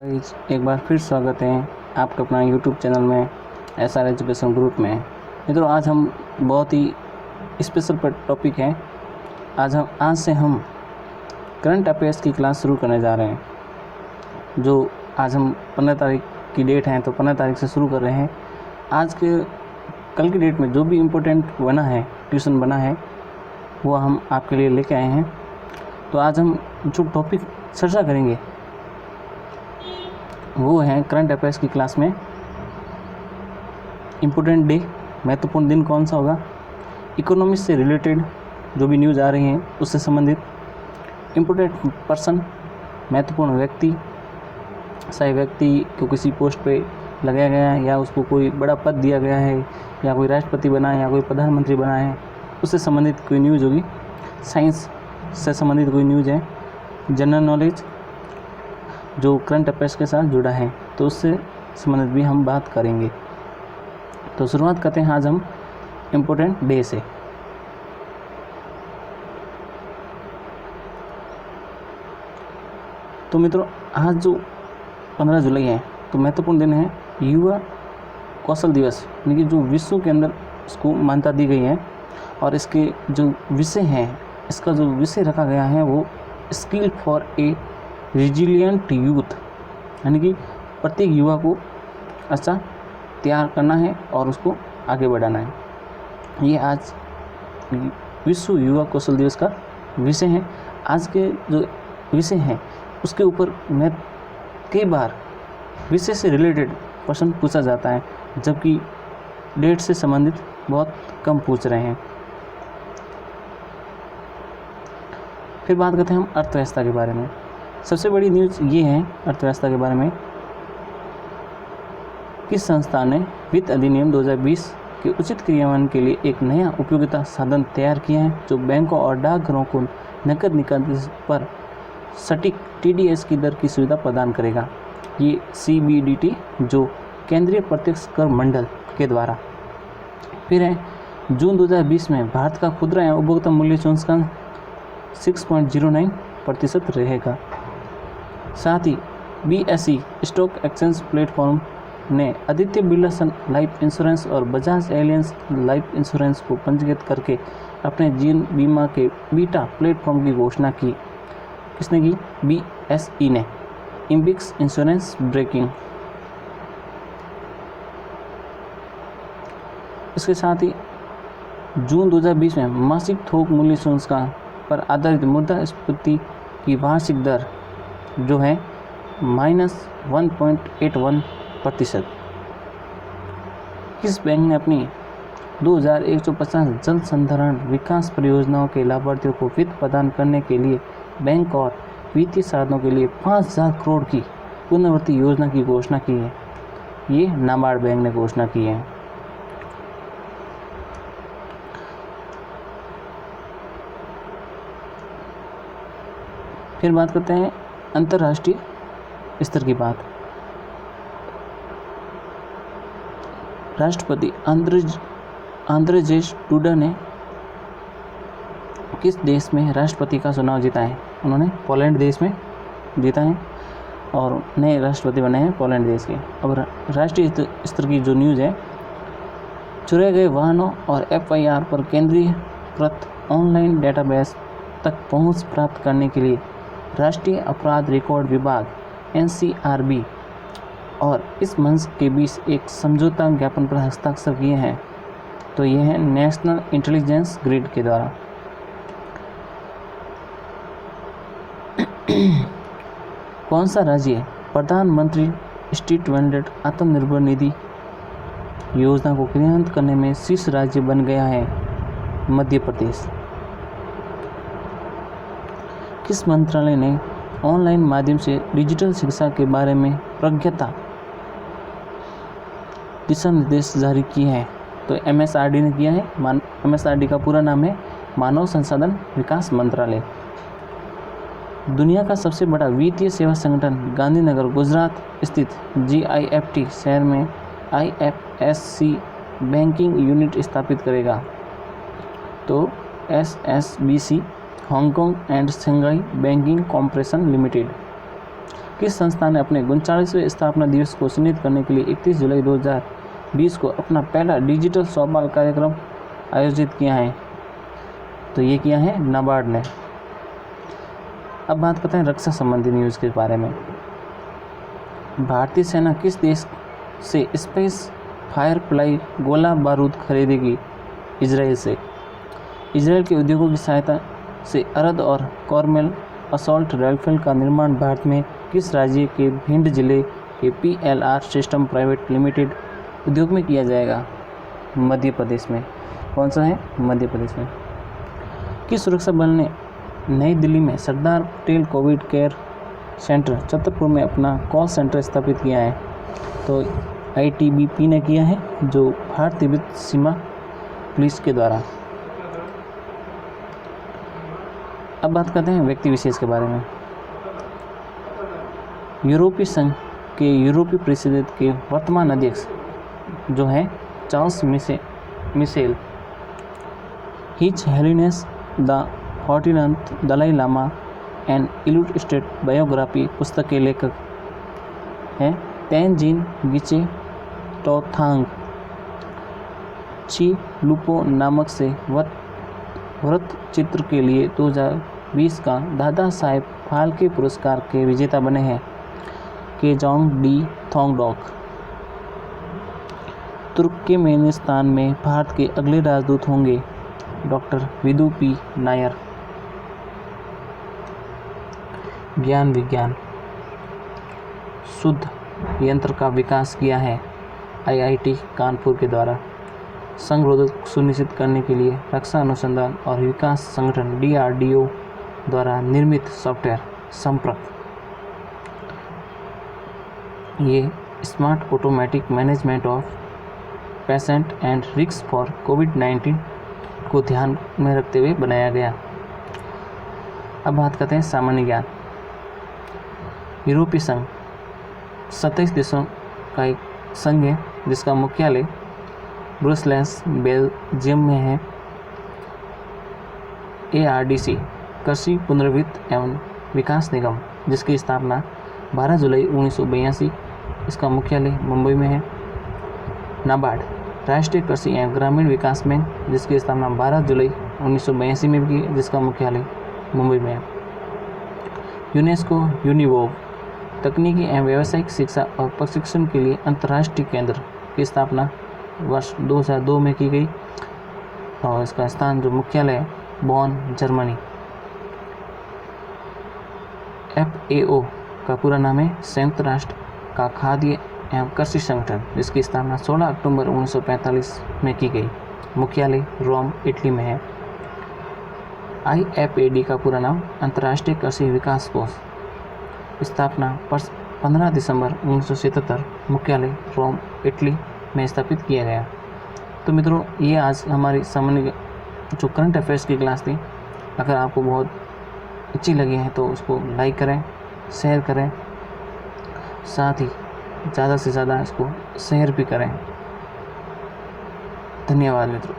Guys, एक बार फिर स्वागत है आपका अपना यूट्यूब चैनल में SR एजुकेशन ग्रुप में। मित्रों, आज हम बहुत ही स्पेशल पर टॉपिक है। आज से हम करंट अफेयर्स की क्लास शुरू करने जा रहे हैं। जो आज हम 15 तारीख की डेट है, तो 15 तारीख से शुरू कर रहे हैं। कल की डेट में जो भी इम्पोर्टेंट बना है, ट्यूशन बना है, वो हम आपके लिए लेके आए हैं। तो आज हम जो टॉपिक चर्चा करेंगे वो है करंट अफेयर्स की क्लास में इम्पोर्टेंट डे, महत्वपूर्ण दिन कौन सा होगा, इकोनॉमिक्स से रिलेटेड जो भी न्यूज़ आ रही हैं उससे संबंधित, इम्पोर्टेंट पर्सन, महत्वपूर्ण व्यक्ति, चाहे व्यक्ति को किसी पोस्ट पे लगाया गया है या उसको कोई बड़ा पद दिया गया है या कोई राष्ट्रपति बना है या कोई प्रधानमंत्री बना है, उससे संबंधित कोई न्यूज़ होगी। साइंस से संबंधित कोई न्यूज़ है, जनरल नॉलेज जो करंट अफेयर्स के साथ जुड़ा है, तो उससे संबंधित भी हम बात करेंगे। तो शुरुआत करते हैं आज हम इम्पोर्टेंट डे से। तो मित्रों, आज जो 15 जुलाई है तो महत्वपूर्ण दिन है युवा कौशल दिवस, यानी कि जो विश्व के अंदर इसको मान्यता दी गई है। और इसके जो विषय हैं, इसका जो विषय रखा गया है वो skill for a resilient youth, यानी कि प्रत्येक युवा को अच्छा तैयार करना है और उसको आगे बढ़ाना है। ये आज विश्व युवा कौशल दिवस का विषय है। आज के जो विषय हैं उसके ऊपर मैं कई बार विषय से रिलेटेड प्रश्न पूछा जाता है, जबकि डेट से संबंधित बहुत कम पूछ रहे हैं। फिर बात करते हैं हम अर्थव्यवस्था के बारे में। सबसे बड़ी न्यूज़ ये है अर्थव्यवस्था के बारे में, किस संस्था ने वित्त अधिनियम 2020 के उचित क्रियान्वयन के लिए एक नया उपयोगिता साधन तैयार किया है, जो बैंकों और डाकघरों को नकद निकासी पर सटीक TDS की दर की सुविधा प्रदान करेगा। ये CBDT, जो केंद्रीय प्रत्यक्ष कर मंडल के द्वारा। फिर है जून 2020 में भारत का खुदरा एवं उपभोक्ता मूल्य सूचकांक 6.09% रहेगा। साथ ही BSE स्टॉक एक्सचेंज प्लेटफॉर्म ने आदित्य बिरला सन लाइफ इंश्योरेंस और बजाज एलियंस लाइफ इंश्योरेंस को पंजीकृत करके अपने जीवन बीमा के बीटा प्लेटफॉर्म की घोषणा की। किसने की? BSE ने। इम्बिक्स इंश्योरेंस ब्रेकिंग। इसके साथ ही जून 2020 में मासिक थोक मूल्य सूचकांक पर आधारित मुद्रास्फीति की वार्षिक दर जो है -1.81%। किस बैंक ने अपनी 2150 जल संधारण विकास परियोजनाओं के लाभार्थियों को वित्त प्रदान करने के लिए बैंक और वित्तीय साधनों के लिए 5000 करोड़ की पुनर्वृत्ति योजना की घोषणा की है? ये नाबार्ड बैंक ने घोषणा की है। फिर बात करते हैं अंतर्राष्ट्रीय स्तर की बात। राष्ट्रपति आंद्रेजेस डूडा ने किस देश में राष्ट्रपति का चुनाव जीता है? उन्होंने पोलैंड देश में जीता है और नए राष्ट्रपति बने हैं पोलैंड देश के। अब राष्ट्रीय स्तर की जो न्यूज़ है, चुराए गए वाहनों और FIR पर केंद्रीकृत ऑनलाइन डेटाबेस तक पहुंच प्राप्त करने के लिए राष्ट्रीय अपराध रिकॉर्ड विभाग NCRB और इस मंच के बीच एक समझौता ज्ञापन पर हस्ताक्षर किए हैं। तो ये है नेशनल इंटेलिजेंस ग्रिड के द्वारा। कौन सा राज्य प्रधानमंत्री स्ट्रीट वेंडर आत्मनिर्भर निधि योजना को क्रियान्वित करने में शीर्ष राज्य बन गया है? मध्य प्रदेश। किस मंत्रालय ने ऑनलाइन माध्यम से डिजिटल शिक्षा के बारे में प्रज्ञता दिशा निर्देश जारी किए हैं? तो MSRD ने किया है। MSRD का पूरा नाम है मानव संसाधन विकास मंत्रालय। दुनिया का सबसे बड़ा वित्तीय सेवा संगठन गांधीनगर गुजरात स्थित GIFT शहर में IFSC बैंकिंग यूनिट स्थापित करेगा। तो SSBC Hong Kong and Shanghai banking corporation limited. किस संस्था ने अपने 39वें स्थापना दिवस को चिन्हित करने के लिए 31 जुलाई 2020 को अपना पहला डिजिटल सौभाग्य कार्यक्रम आयोजित किया है? तो ये किया है नाबार्ड ने। अब बात करते हैं रक्षा संबंधी न्यूज़ के बारे में। भारतीय सेना किस देश से स्पेस फायरफ्लाई गोला बारूद खरीदेगी? इजराइल से। इजराइल के उद्योगों की सहायता से अरद और कॉर्मेल असॉल्ट राइफल का निर्माण भारत में किस राज्य के भिंड जिले के PLR सिस्टम प्राइवेट लिमिटेड उद्योग में किया जाएगा? मध्य प्रदेश में। कौन सा है? मध्य प्रदेश में। किस सुरक्षा बल ने नई दिल्ली में Sardar Patel covid care centre Chhatarpur में अपना कॉल सेंटर स्थापित किया है? तो ITBP ने किया है, जो भारत तिब्बत सीमा पुलिस के द्वारा। अब बात करते हैं व्यक्ति विशेष के बारे में। यूरोपीय संघ के यूरोपीय परिषद के वर्तमान अध्यक्ष जो हैं Charles Michel, his holiness the 14th Dalai Lama and illustrated biography पुस्तक के लेखक हैं तेनजिन गिचे टोथांग। ची लुपो नामक से व्रत चित्र के लिए 2020 का दादा साहेब फाल्के पुरस्कार के विजेता बने हैं केजोंग डी थोंगडोक। तुर्कमेनिस्तान में भारत के अगले राजदूत होंगे डॉक्टर विदु पी नायर। ज्ञान विज्ञान। शुद्ध यंत्र का विकास किया है IIT कानपुर के द्वारा। संगरोधक सुनिश्चित करने के लिए रक्षा अनुसंधान और विकास संगठन DRDO द्वारा निर्मित सॉफ्टवेयर संपर्क। ये smart automatic management of patient and risk for COVID-19 को ध्यान में रखते हुए बनाया गया। अब बात करते हैं सामान्य ज्ञान। यूरोपीय संघ 27 देशों का एक संघ है जिसका मुख्यालय ब्रुसेल्स बेल्जियम में है। ARDC कृषि पुनर्वित्त एवं विकास निगम जिसकी स्थापना 12 जुलाई 1982, इसका मुख्यालय मुंबई में है। नाबार्ड राष्ट्रीय कृषि एवं ग्रामीण विकास बैंक जिसकी स्थापना 12 जुलाई 1982 में की, जिसका मुख्यालय मुंबई में है। यूनेस्को यूनिवोग तकनीकी एवं व्यावसायिक शिक्षा और प्रशिक्षण के लिए अंतर्राष्ट्रीय केंद्र की स्थापना वर्ष 2002 में की गई और इसका स्थान जो मुख्यालय है बॉन, जर्मनी। FAO का पूरा नाम है संयुक्त राष्ट्र का खाद्य एवं कृषि संगठन जिसकी स्थापना 16 अक्टूबर 1945 में की गई, मुख्यालय रोम, इटली में है। IFAD का पूरा नाम अंतर्राष्ट्रीय कृषि विकास कोष, स्थापना 15 दिसंबर 1977, मुख्यालय रोम, इटली में स्थापित किया गया। तो मित्रों, ये आज हमारी सामान्य जो करंट अफेयर्स की क्लास थी, अगर आपको बहुत अच्छी लगी है तो उसको लाइक करें, शेयर करें, साथ ही ज़्यादा से ज़्यादा इसको शेयर भी करें। धन्यवाद मित्रों।